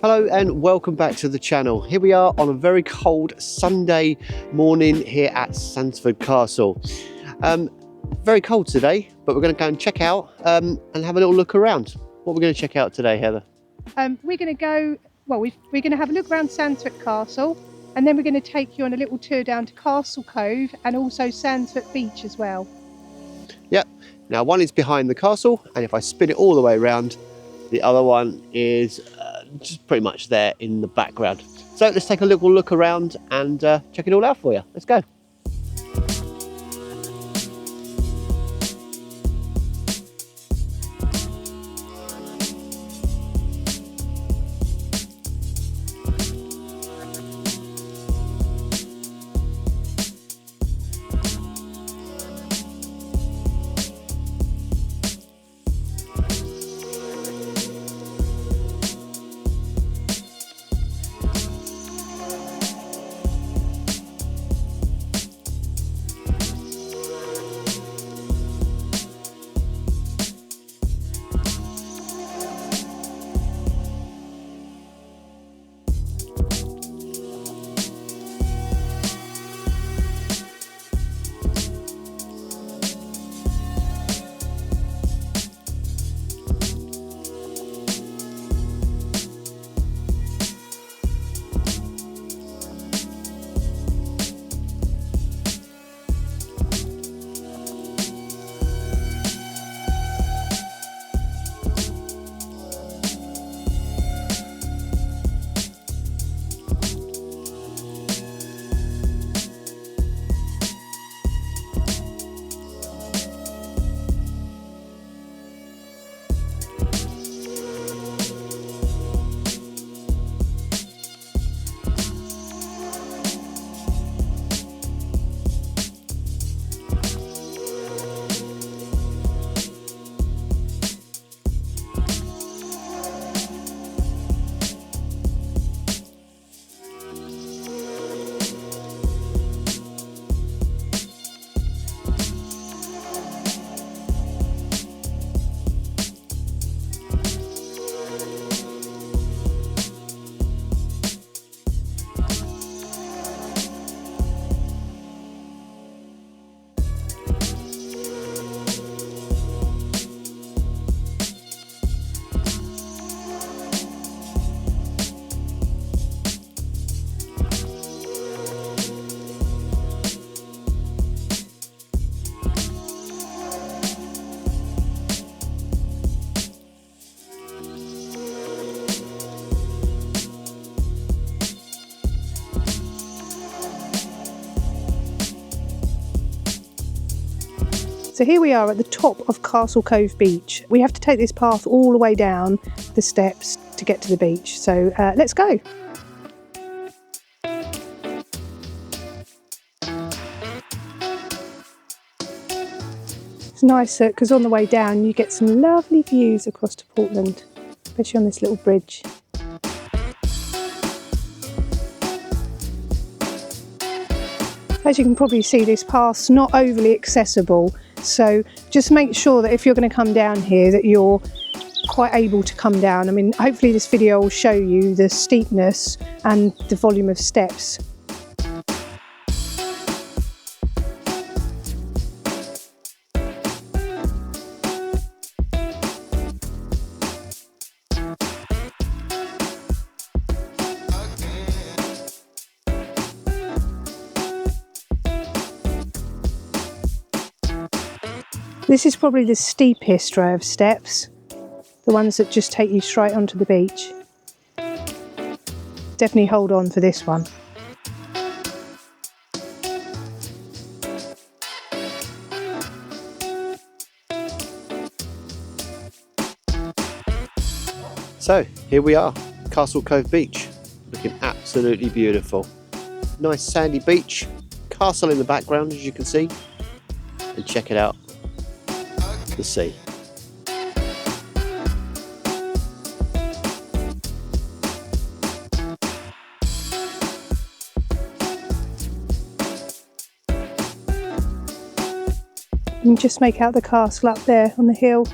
Hello and welcome back to the channel. Here we are on a very cold Sunday morning here at Sandsfoot Castle. Very cold today, but we're going to go and check out and have a little look around. What we're going to check out today, Heather? We're going to go, well, we're going to have a look around Sandsfoot Castle, and then we're going to take you on a little tour down to Castle Cove and also Sandsfoot Beach as well. Yep. Now one is behind the castle, and if I spin it all the way around, the other one is just pretty much there in the background. So let's take a little look around and check it all out for you. Let's go. So here we are at the top of Castle Cove Beach. We have to take this path all the way down the steps to get to the beach. So let's go. It's nice because on the way down you get some lovely views across to Portland, especially on this little bridge. As you can probably see, this path's not overly accessible, so just make sure that if you're going to come down here that you're quite able to come down. I mean, hopefully this video will show you the steepness and the volume of steps. This is probably the steepest row of steps, the ones that just take you straight onto the beach. Definitely hold on for this one. So here we are, Castle Cove Beach, looking absolutely beautiful. Nice sandy beach, castle in the background as you can see, and check it out, the sea. You can just make out the castle up there on the hill.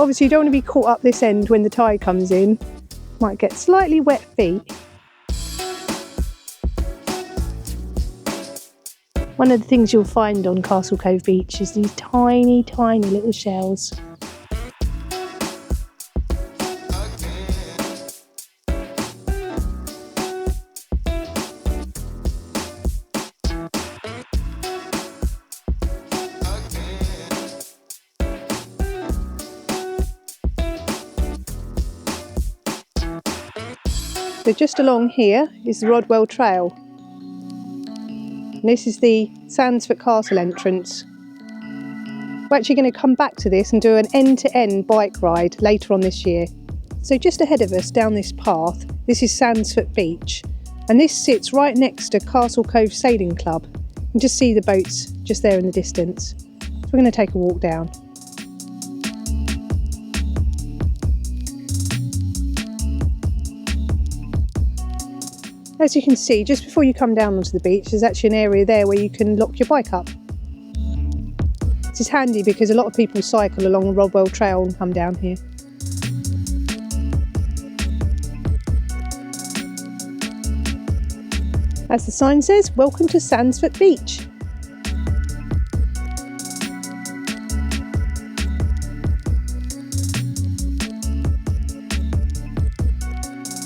Obviously you don't want to be caught up this end when the tide comes in. Might get slightly wet feet. One of the things you'll find on Castle Cove Beach is these tiny, tiny little shells. So just along here is the Rodwell Trail. And this is the Sandsfoot Castle entrance. We're actually going to come back to this and do an end-to-end bike ride later on this year. So just ahead of us down this path, this is Sandsfoot Beach. And this sits right next to Castle Cove Sailing Club. You can just see the boats just there in the distance. So we're going to take a walk down. As you can see, just before you come down onto the beach, there's actually an area there where you can lock your bike up. This is handy because a lot of people cycle along the Rodwell Trail and come down here. As the sign says, welcome to Sandsfoot Beach.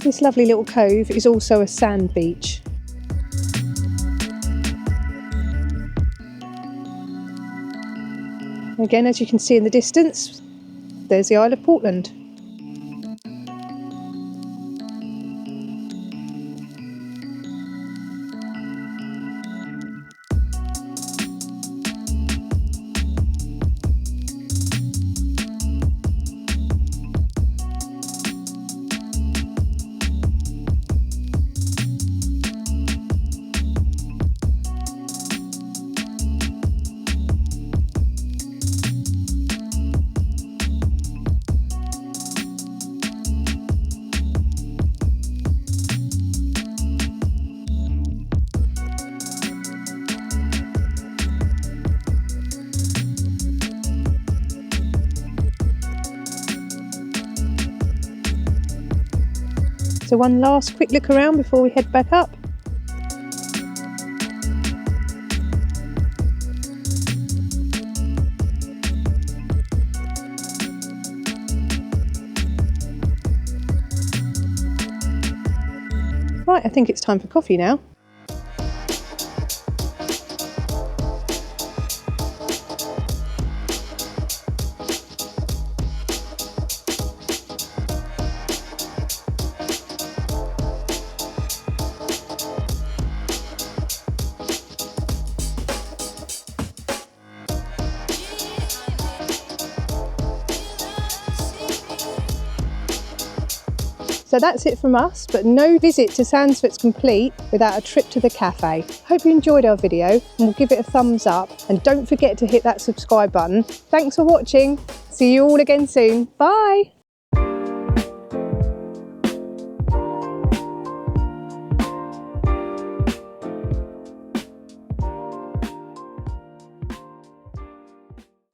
This lovely little cove is also a sand beach. Again, as you can see in the distance, there's the Isle of Portland. So one last quick look around before we head back up. Right, I think it's time for coffee now. So that's it from us, but no visit to Sandsfoot's complete without a trip to the cafe. Hope you enjoyed our video and we'll give it a thumbs up, and don't forget to hit that subscribe button. Thanks for watching. See you all again soon. Bye.